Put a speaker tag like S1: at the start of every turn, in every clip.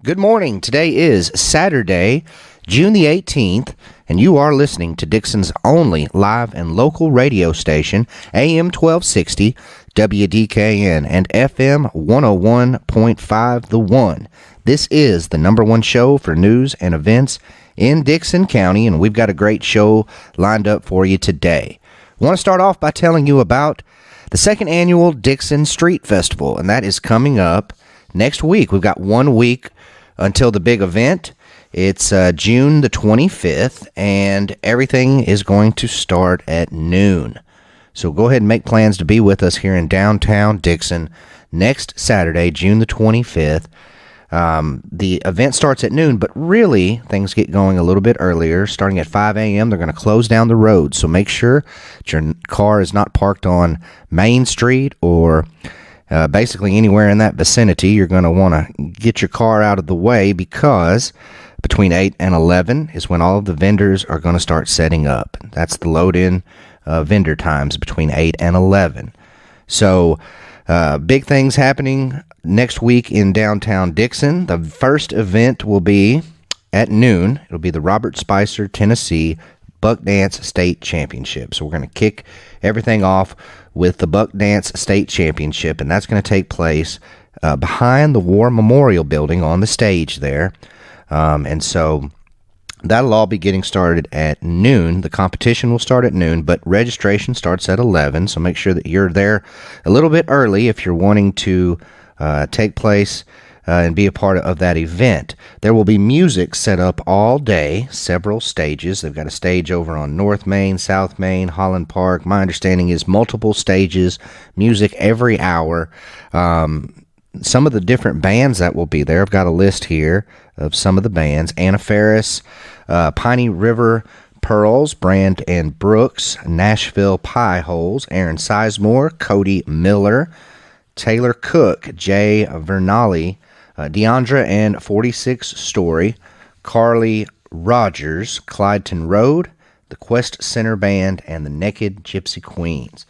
S1: Good morning. Today is Saturday, June the 18th, and you are listening to Dixon's only live and local radio station, AM 1260, WDKN, and FM 101.5 The One. This is the number one show for news and events in Dixon County, and we've got a great show lined up for you today. I want to start off by telling you about the second annual Dixon Street Festival, and that is coming up next week. We've got 1 week until the big event. It's June the 25th, and everything is going to start at noon. So go ahead and make plans to be with us here in downtown Dixon next Saturday, June the 25th. The event starts at noon, but really things get going a little bit earlier. Starting at 5 a.m., they're going to close down the road. So make sure that your car is not parked on Main Street or basically anywhere in that vicinity. You're going to want to get your car out of the way, because between 8 and 11 is when all of the vendors are going to start setting up. That's the load-in vendor times, between 8 and 11. So big things happening next week in downtown Dixon. The first event will be at noon. It'll be the Robert Spicer, Tennessee Buck Dance State Championship. So we're going to kick everything off with the Buck Dance State Championship, and that's going to take place behind the War Memorial Building on the stage there. And so that'll all be getting started at noon. The competition will start at noon, but registration starts at 11, so make sure that you're there a little bit early if you're wanting to take place and be a part of that event. There will be music set up all day, several stages. They've got a stage over on North Main, South Main, Holland Park. My understanding is multiple stages, music every hour. Some of the different bands that will be there, I've got a list here of some of the bands. Anna Faris, Piney River Pearls, Brand and Brooks, Nashville Pie Holes, Aaron Sizemore, Cody Miller, Taylor Cook, Jay Vernali, Deandra and 46 Story, Carly Rogers, Clydeton Road, the Quest Center Band, and the Naked Gypsy Queens.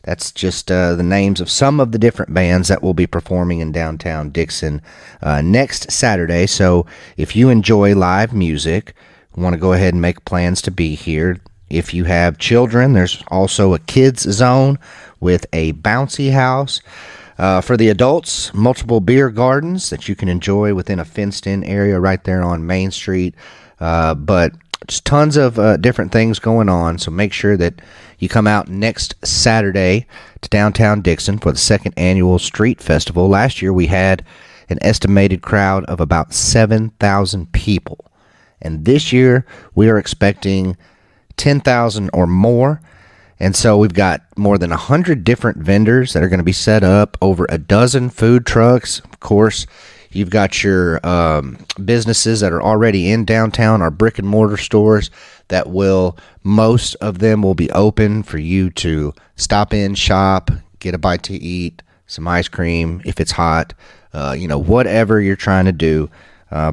S1: That's just the names of some of the different bands that will be performing in downtown Dixon next Saturday. So if you enjoy live music, want to go ahead and make plans to be here. If you have children, there's also a kids zone with a bouncy house. For the adults, multiple beer gardens that you can enjoy within a fenced-in area right there on Main Street. But just tons of different things going on, so make sure that you come out next Saturday to downtown Dixon for the second annual Street Festival. Last year we had an estimated crowd of about 7,000 people, and this year we are expecting 10,000 or more. And so we've got more than 100 different vendors that are going to be set up, over a dozen food trucks. Of course, you've got your businesses that are already in downtown, our brick and mortar stores that most of them will be open for you to stop in, shop, get a bite to eat, some ice cream if it's hot, whatever you're trying to do.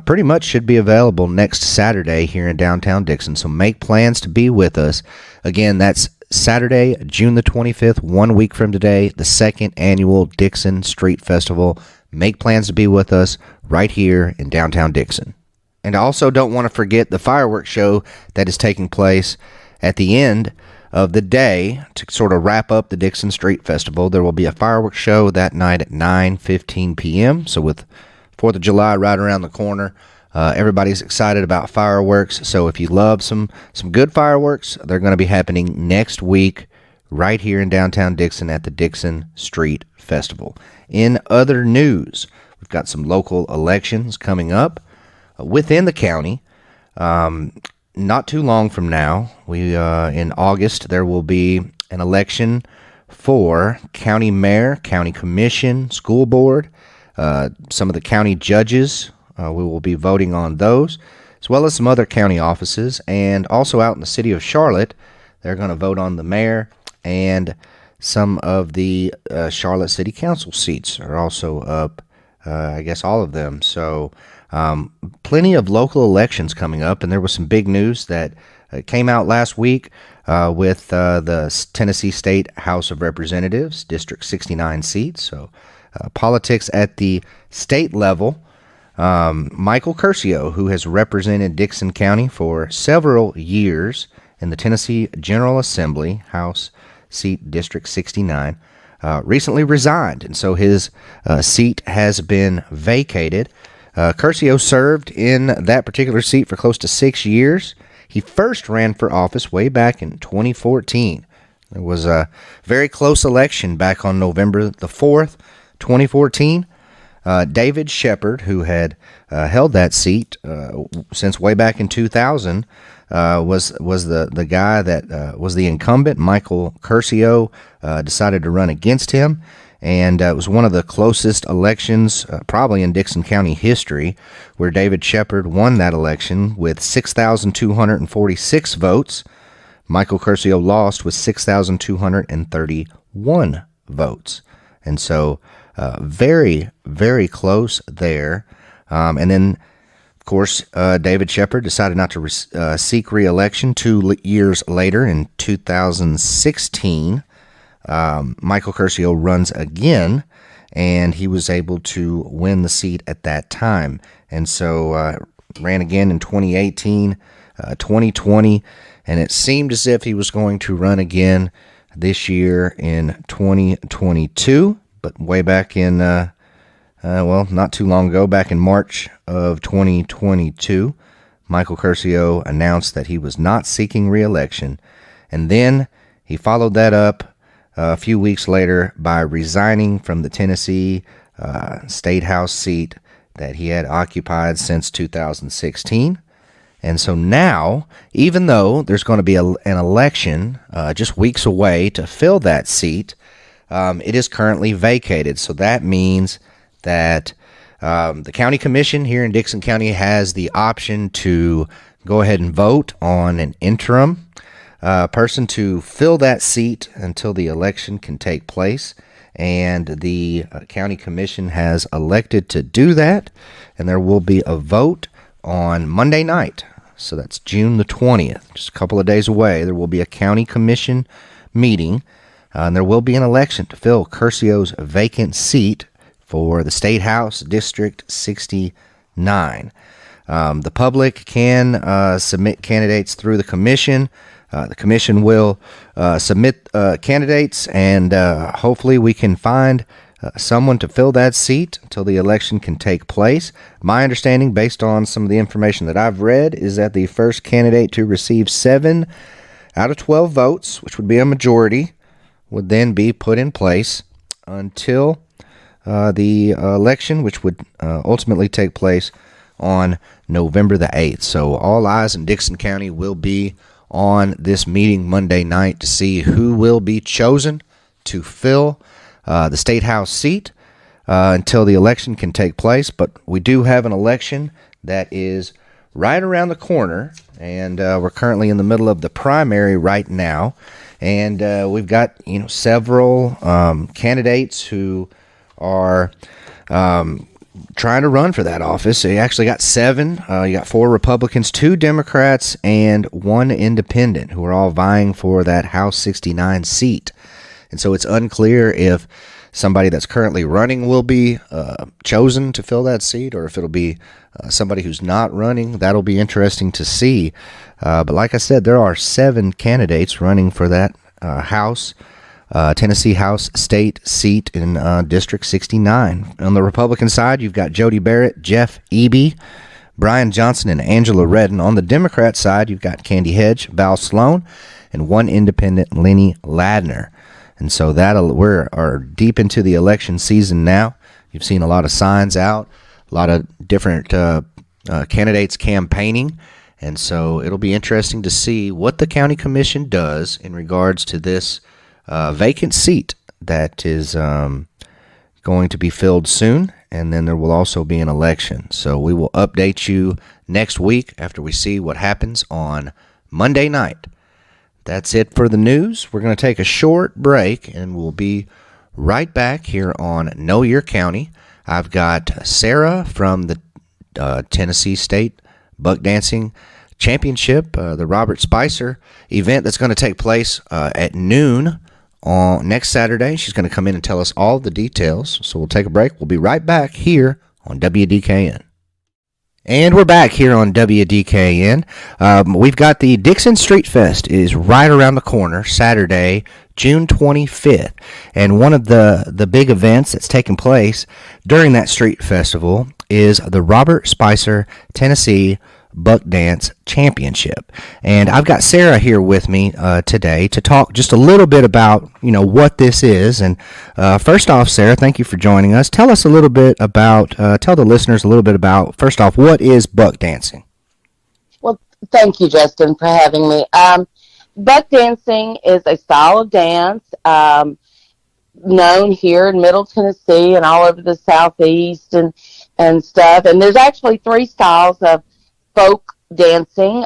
S1: Pretty much should be available next Saturday here in downtown Dixon. So make plans to be with us. Again, that's Saturday, June the 25th, 1 week from today, the second annual Dixon Street Festival. Make plans to be with us right here in downtown Dixon. And I also don't want to forget the fireworks show that is taking place at the end of the day to sort of wrap up the Dixon Street Festival. There will be a fireworks show that night at 9:15 p.m. So with 4th of July right around the corner, everybody's excited about fireworks. So if you love some good fireworks, they're going to be happening next week right here in downtown Dixon at the Dixon Street Festival. In other news, we've got some local elections coming up within the county. Not too long from now, in August, there will be an election for county mayor, county commission, school board, some of the county judges. We will be voting on those, as well as some other county offices. And also out in the city of Charlotte, they're going to vote on the mayor, and some of the Charlotte City Council seats are also up, I guess all of them. So plenty of local elections coming up, and there was some big news that came out last week with the Tennessee State House of Representatives, District 69 seats. So politics at the state level Michael Curcio, who has represented Dickson County for several years in the Tennessee General Assembly, House Seat District 69, recently resigned, and so his seat has been vacated. Curcio served in that particular seat for close to 6 years. He first ran for office way back in 2014. There was a very close election back on November the 4th, 2014. David Shepard, who had held that seat since way back in 2000, was the guy that was the incumbent. Michael Curcio decided to run against him, and it was one of the closest elections probably in Dickson County history, where David Shepard won that election with 6,246 votes. Michael Curcio lost with 6,231 votes. And so very, very close there. And then, of course, David Shepard decided not to seek re-election 2 years later in 2016. Michael Curcio runs again, and he was able to win the seat at that time. And so ran again in 2018, 2020, and it seemed as if he was going to run again this year in 2022. But way back in, not too long ago, back in March of 2022, Michael Curcio announced that he was not seeking re-election. And then he followed that up a few weeks later by resigning from the Tennessee State House seat that he had occupied since 2016. And so now, even though there's going to be an election just weeks away to fill that seat, it is currently vacated. So that means that the county commission here in Dickson County has the option to go ahead and vote on an interim person to fill that seat until the election can take place. And the county commission has elected to do that. And there will be a vote on Monday night. So that's June the 20th, just a couple of days away. There will be a county commission meeting. And there will be an election to fill Curcio's vacant seat for the State House District 69. The public can submit candidates through the commission. The commission will submit candidates, and hopefully we can find someone to fill that seat until the election can take place. My understanding, based on some of the information that I've read, is that the first candidate to receive 7 out of 12 votes, which would be a majority, would then be put in place until the election, which would ultimately take place on November the 8th. So all eyes in Dickson County will be on this meeting Monday night to see who will be chosen to fill the State House seat until the election can take place. But we do have an election that is right around the corner, and we're currently in the middle of the primary right now. And we've got several candidates who are trying to run for that office. You actually got 7. You got 4 Republicans, 2 Democrats, and 1 independent who are all vying for that House 69 seat. And so it's unclear if somebody that's currently running will be chosen to fill that seat, or if it'll be somebody who's not running. That'll be interesting to see. But like I said, there are 7 candidates running for that Tennessee House State seat in District 69. On the Republican side, you've got Jody Barrett, Jeff Eby, Brian Johnson, and Angela Redden. On the Democrat side, you've got Candy Hedge, Val Sloan, and 1 independent, Lenny Ladner. And so we're deep into the election season now. You've seen a lot of signs out, a lot of different candidates campaigning. And so it'll be interesting to see what the county commission does in regards to this vacant seat that is going to be filled soon. And then there will also be an election. So we will update you next week after we see what happens on Monday night. That's it for the news. We're going to take a short break, and we'll be right back here on Know Your County. I've got Sarah from the Tennessee State Buck Dancing Championship, the Robert Spicer event that's going to take place at noon on next Saturday. She's going to come in and tell us all the details. So we'll take a break. We'll be right back here on WDKN. And we're back here on WDKN. We've got the Dixon Street Fest is right around the corner, Saturday, June 25th. And one of the big events that's taking place during that street festival is the Robert Spicer Tennessee Buck Dance Championship. And I've got Sarah here with me today to talk just a little bit about, what this is. And first off, Sarah, thank you for joining us. Tell us a little bit about, tell the listeners a little bit about, first off, what is buck dancing?
S2: Well, thank you, Justin, for having me. Buck dancing is a style of dance known here in Middle Tennessee and all over the Southeast and stuff. And there's actually three styles of folk dancing.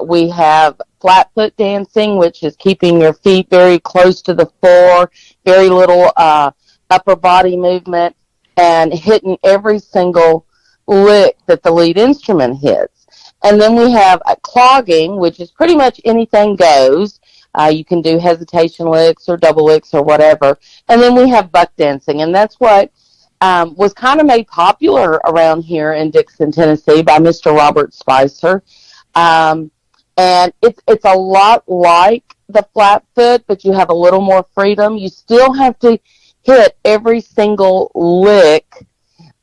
S2: We have flat foot dancing, which is keeping your feet very close to the floor, very little upper body movement, and hitting every single lick that the lead instrument hits. And then we have clogging, which is pretty much anything goes. You can do hesitation licks or double licks or whatever. And then we have buck dancing, and that's what was kind of made popular around here in Dixon, Tennessee by Mr. Robert Spicer. And it's a lot like the flat foot, but you have a little more freedom. You still have to hit every single lick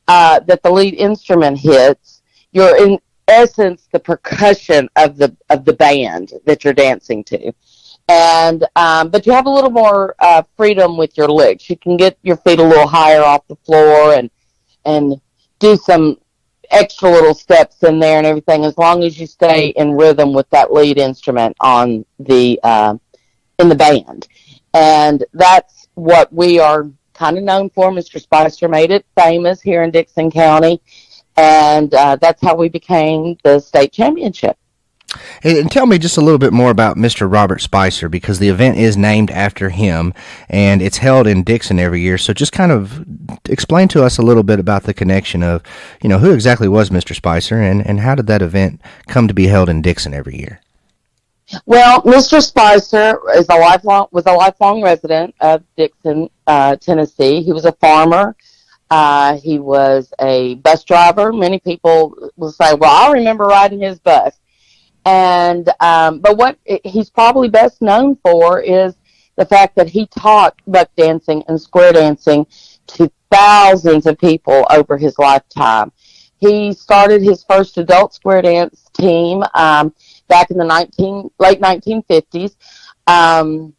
S2: that the lead instrument hits. You're in essence the percussion of the band that you're dancing to. And but you have a little more freedom with your licks. You can get your feet a little higher off the floor and do some extra little steps in there and everything, as long as you stay in rhythm with that lead instrument on the in the band. And that's what we are kind of known for. Mr. Spicer made it famous here in Dixon County, and that's how we became the state championship.
S1: And tell me just a little bit more about Mr. Robert Spicer, because the event is named after him, and it's held in Dixon every year. So just kind of explain to us a little bit about the connection of, who exactly was Mr. Spicer, and how did that event come to be held in Dixon every year?
S2: Well, Mr. Spicer was a lifelong resident of Dixon, Tennessee. He was a farmer. He was a bus driver. Many people will say, well, I remember riding his bus. And but what he's probably best known for is the fact that he taught buck dancing and square dancing to thousands of people over his lifetime. He started his first adult square dance team back in the late 1950s, and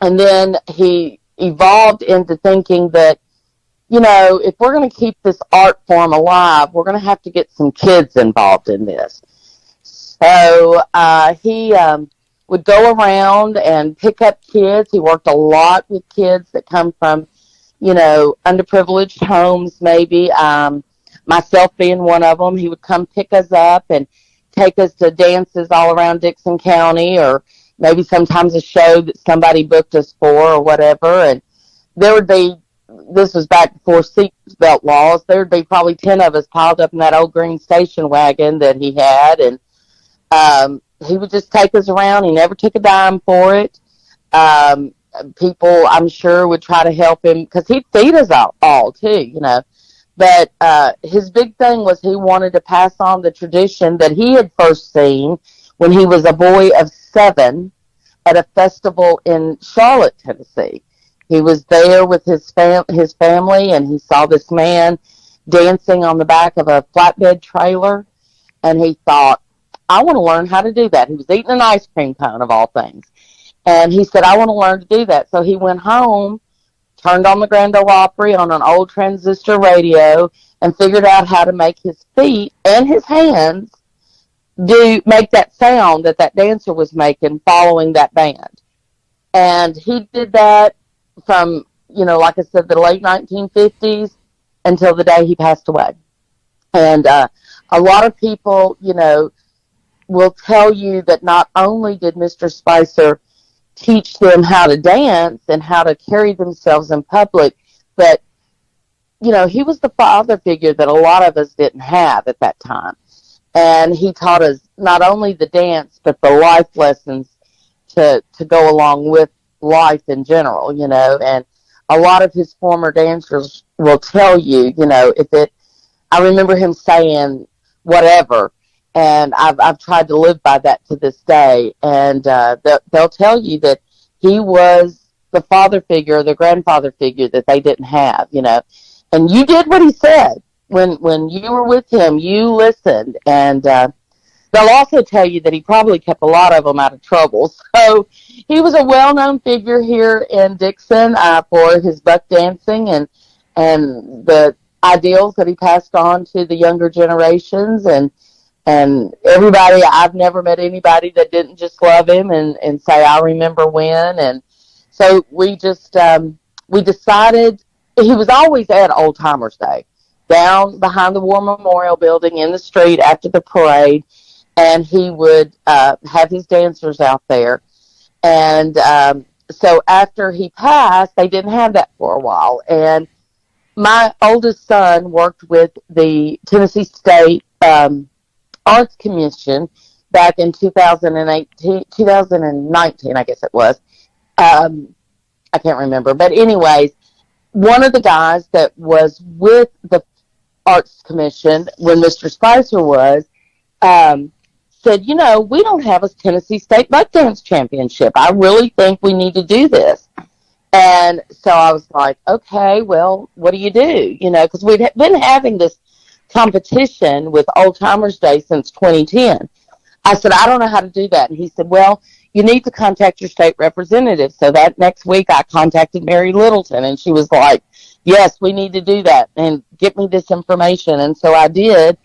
S2: then he evolved into thinking that, if we're going to keep this art form alive, we're going to have to get some kids involved in this. So he would go around and pick up kids. He worked a lot with kids that come from, underprivileged homes, maybe. Myself being one of them. He would come pick us up and take us to dances all around Dixon County, or maybe sometimes a show that somebody booked us for or whatever. And there would be, this was back before seatbelt laws, there would be probably 10 of us piled up in that old green station wagon that he had, and he would just take us around. He never took a dime for it. People, I'm sure, would try to help him because he'd feed us all too, But his big thing was he wanted to pass on the tradition that he had first seen when he was a boy of 7 at a festival in Charlotte, Tennessee. He was there with his family, and he saw this man dancing on the back of a flatbed trailer, and he thought, I want to learn how to do that. He was eating an ice cream cone, of all things. And he said, I want to learn to do that. So he went home, turned on the Grand Ole Opry on an old transistor radio, and figured out how to make his feet and his hands make that sound that dancer was making following that band. And he did that from, like I said, the late 1950s until the day he passed away. And a lot of people, will tell you that not only did Mr. Spicer teach them how to dance and how to carry themselves in public, but, he was the father figure that a lot of us didn't have at that time. And he taught us not only the dance, but the life lessons to go along with life in general, and a lot of his former dancers will tell you, I remember him saying, whatever. And I've tried to live by that to this day. And they'll tell you that he was the father figure, the grandfather figure that they didn't have, you know. And you did what he said. When you were with him, you listened. And they'll also tell you that he probably kept a lot of them out of trouble. So he was a well-known figure here in Dixon for his buck dancing and the ideals that he passed on to the younger generations. And everybody, I've never met anybody that didn't just love him and say, I remember when. And so we just, we decided, he was always at Old Timers Day, down behind the War Memorial Building in the street after the parade. And he would have his dancers out there. And so after he passed, they didn't have that for a while. And my oldest son worked with the Tennessee State Arts Commission back in 2019, I guess it was. I can't remember. But anyways, one of the guys that was with the Arts Commission when Mr. Spicer was, said, you know, we don't have a Tennessee State Buck Dance Championship. I really think we need to do this. And so I was like, okay, well, what do? You know, because we'd been having this competition with Old Timers Day since 2010. I said, I don't know how to do that. And he said, well, you need to contact your state representative. So that next week I contacted Mary Littleton, and she was like, yes, we need to do that and get me this information. And so I did,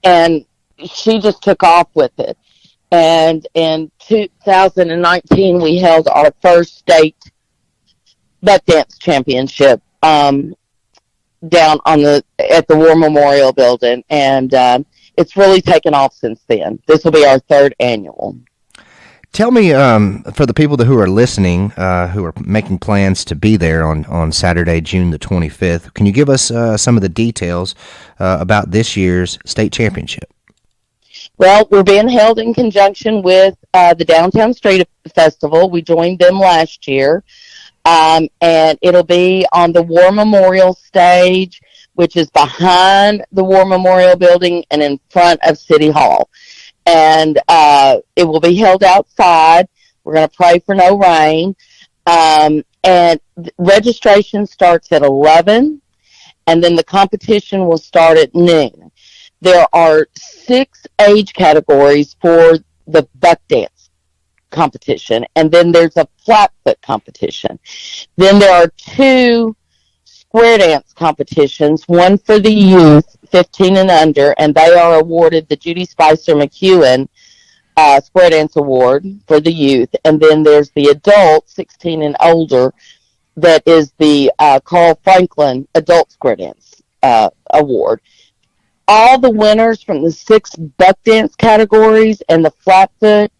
S2: and she just took off with it. And in 2019, we held our first state buck dance championship down at the War Memorial Building, and it's really taken off since then. This will be our third annual.
S1: Tell me, for the people who are listening, who are making plans to be there on Saturday, June the 25th, can you give us some of the details about this year's state championship?
S2: Well, we're being held in conjunction with the Downtown Street Festival. We joined them last year. And it'll be on the War Memorial stage, which is behind the War Memorial Building and in front of City Hall. And it will be held outside. We're going to pray for no rain. And registration starts at 11, and then the competition will start at noon. There are 6 age categories for the buck dance competition, and then there's a flatfoot competition. Then there are 2 square dance competitions, one for the youth, 15 and under, and they are awarded the Judy Spicer McEwen Square Dance Award for the youth. And then there's the adult, 16 and older, that is the Carl Franklin Adult Square Dance Award. All the winners from the 6 buck dance categories and the flatfoot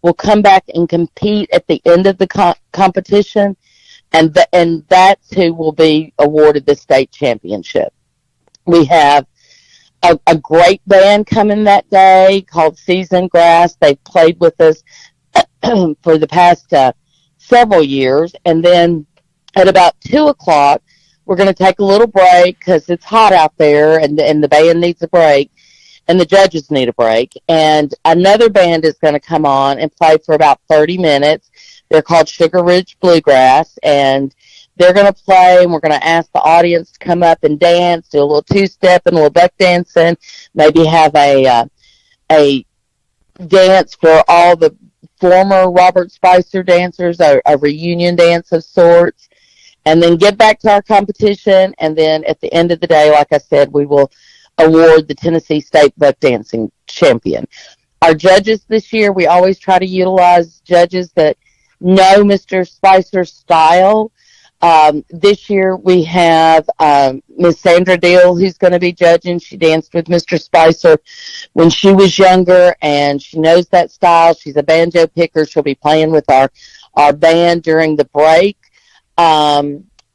S2: will come back and compete at the end of the competition, and that's who will be awarded the state championship. We have a great band coming that day called Seasoned Grass. They've played with us for the past several years. And then at about 2 o'clock, we're going to take a little break because it's hot out there, and the band needs a break, and the judges need a break. And another band is going to come on and play for about 30 minutes. They're called Sugar Ridge Bluegrass, and they're going to play, and we're going to ask the audience to come up and dance, do a little two-step and a little buck dancing, maybe have a dance for all the former Robert Spicer dancers, a reunion dance of sorts, and then get back to our competition. And then at the end of the day, like I said, we will award the Tennessee State Buck Dancing Champion. Our judges this year, we always try to utilize judges that know Mr. Spicer's style. This year we have Miss Sandra Deal, who's going to be judging. She danced with Mr. Spicer when she was younger, and she knows that style. She's a banjo picker. She'll be playing with our band during the break.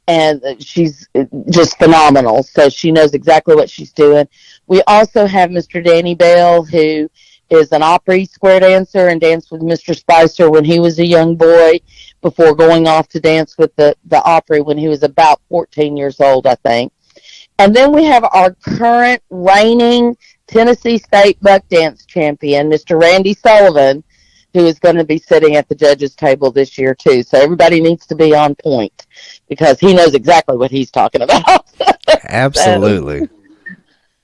S2: And she's just phenomenal. So she knows exactly what she's doing. We also have Mr. Danny Bell, who is an Opry square dancer and danced with Mr. Spicer when he was a young boy before going off to dance with the Opry when he was about 14 years old, I think. And then we have our current reigning Tennessee State Buck Dance Champion, Mr. Randy Sullivan, who is going to be sitting at the judges' table this year, too. So everybody needs to be on point because he knows exactly what he's talking about.
S1: Absolutely.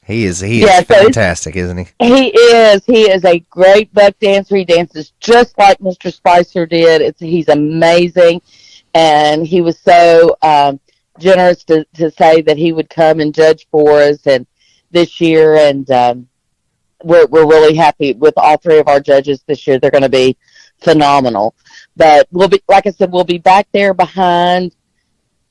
S1: He is
S2: Yeah, so
S1: fantastic, isn't he?
S2: he is. He is a great buck dancer. He dances just like Mr. Spicer did. He's amazing. And he was so generous to say that he would come and judge for us and this year. And we're really happy with all three of our judges this year. They're going to be phenomenal. But we'll be, like I said, we'll be back there behind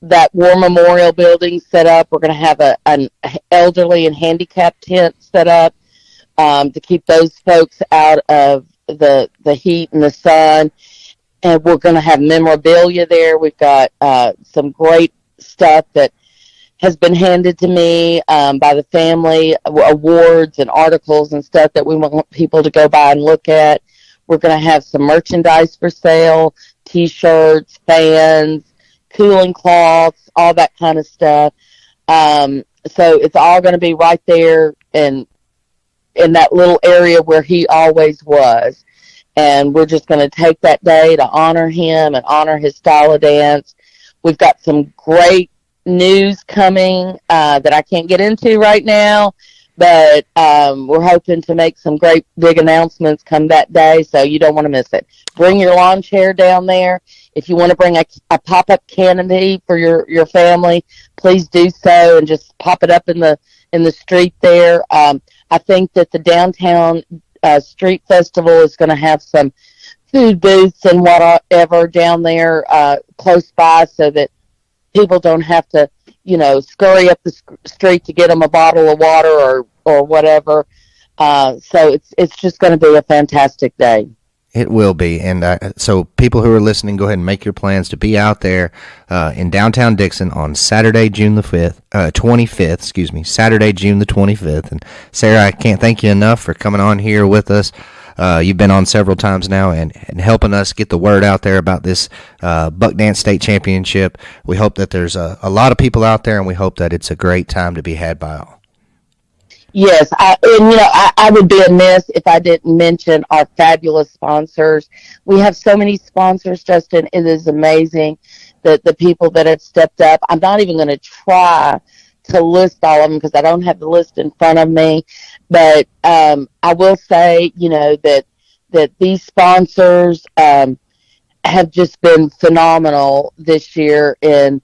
S2: that War Memorial building set up. We're going to have an elderly and handicapped tent set up to keep those folks out of the heat and the sun. And we're going to have memorabilia there. We've got some great stuff that has been handed to me by the family, awards and articles and stuff that we want people to go by and look at. We're going to have some merchandise for sale, T-shirts, fans, cooling cloths, all that kind of stuff. So it's all going to be right there in that little area where he always was. And we're just going to take that day to honor him and honor his style of dance. We've got some great news coming that I can't get into right now, but we're hoping to make some great big announcements come that day, so you don't want to miss it. Bring your lawn chair down there. If you want to bring a pop-up canopy for your family, please do so, and just pop it up in the street there. I think that the downtown street festival is going to have some food booths and whatever down there close by, so that people don't have to, scurry up the street to get them a bottle of water or whatever. So it's just going to be a fantastic day.
S1: It will be. And so people who are listening, go ahead and make your plans to be out there in downtown Dixon on Saturday, June the 25th, Saturday, June the 25th. And Sarah, I can't thank you enough for coming on here with us. You've been on several times now and helping us get the word out there about this Buck Dance State Championship. We hope that there's a lot of people out there, and we hope that it's a great time to be had by all.
S2: Yes, I would be amiss if I didn't mention our fabulous sponsors. We have so many sponsors, Justin. It is amazing that the people that have stepped up. I'm not even going to try to list all of them because I don't have the list in front of me. But I will say, that these sponsors have just been phenomenal this year in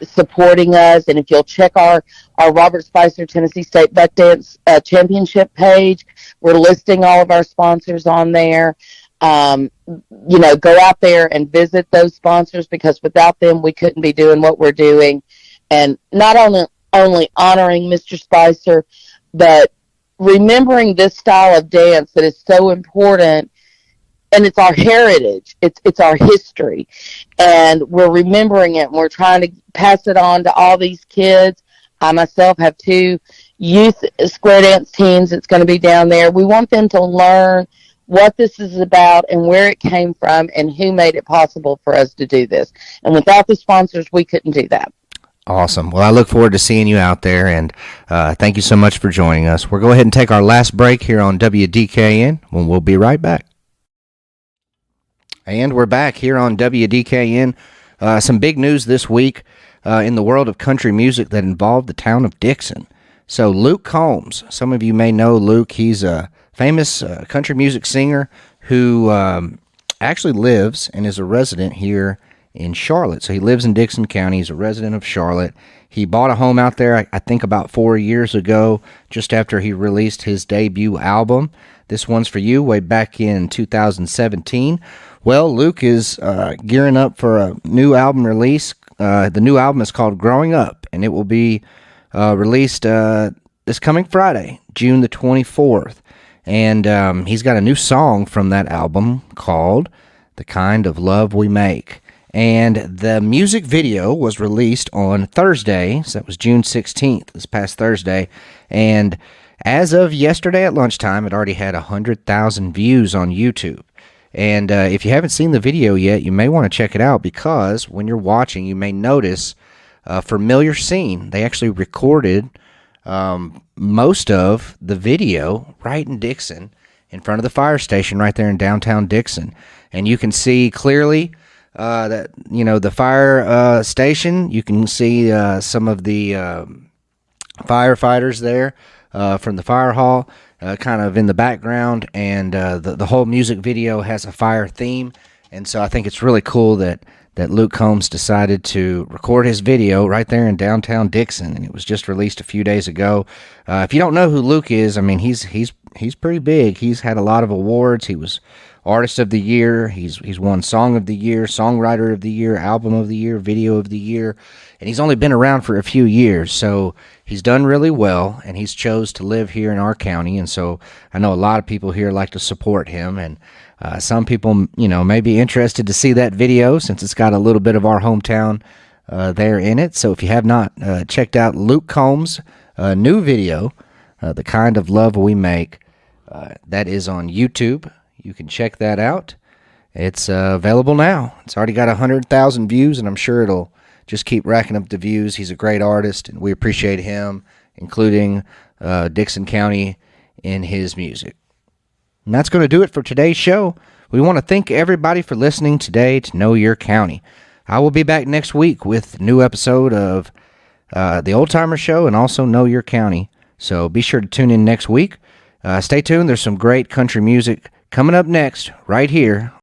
S2: supporting us. And if you'll check our Robert Spicer Tennessee State Buck Dance Championship page, we're listing all of our sponsors on there. Go out there and visit those sponsors, because without them, we couldn't be doing what we're doing. And not only honoring Mr. Spicer, but remembering this style of dance that is so important. And it's our heritage. It's our history. And we're remembering it, and we're trying to pass it on to all these kids. I myself have 2 youth square dance teams that's going to be down there. We want them to learn what this is about and where it came from and who made it possible for us to do this. And without the sponsors, we couldn't do that.
S1: Awesome. Well, I look forward to seeing you out there, and thank you so much for joining us. We'll go ahead and take our last break here on WDKN, when we'll be right back. And we're back here on WDKN. Some big news this week in the world of country music that involved the town of Dixon. So Luke Combs, some of you may know Luke. He's a famous country music singer who actually lives and is a resident here in Charlotte. So he lives in Dixon County. He's a resident of Charlotte. He bought a home out there, I think, about 4 years ago, just after he released his debut album. This one's for you, way back in 2017. Well, Luke is gearing up for a new album release. The new album is called Growing Up, and it will be released this coming Friday, June the 24th. And he's got a new song from that album called The Kind of Love We Make. And the music video was released on Thursday, so that was June 16th, this past Thursday. And as of yesterday at lunchtime, it already had 100,000 views on YouTube. And if you haven't seen the video yet, you may want to check it out, because when you're watching, you may notice a familiar scene. They actually recorded most of the video right in Dixon, in front of the fire station right there in downtown Dixon. And you can see clearly that, the fire station. You can see some of the firefighters there from the fire hall kind of in the background. And the whole music video has a fire theme. And so I think it's really cool that Luke Combs decided to record his video right there in downtown Dixon, and it was just released a few days ago. If you don't know who Luke is, I mean, he's pretty big. He's had a lot of awards. He was Artist of the Year. He's won Song of the Year, Songwriter of the Year, Album of the Year, Video of the Year, and he's only been around for a few years, so he's done really well, and he's chose to live here in our county, and so I know a lot of people here like to support him, and some people, may be interested to see that video since it's got a little bit of our hometown there in it. So if you have not checked out Luke Combs' new video, The Kind of Love We Make, that is on YouTube. You can check that out. It's available now. It's already got 100,000 views, and I'm sure it'll just keep racking up the views. He's a great artist, and we appreciate him, including Dixon County, in his music. And that's going to do it for today's show. We want to thank everybody for listening today to Know Your County. I will be back next week with a new episode of The Old Timer Show and also Know Your County. So be sure to tune in next week. Stay tuned. There's some great country music coming up next right here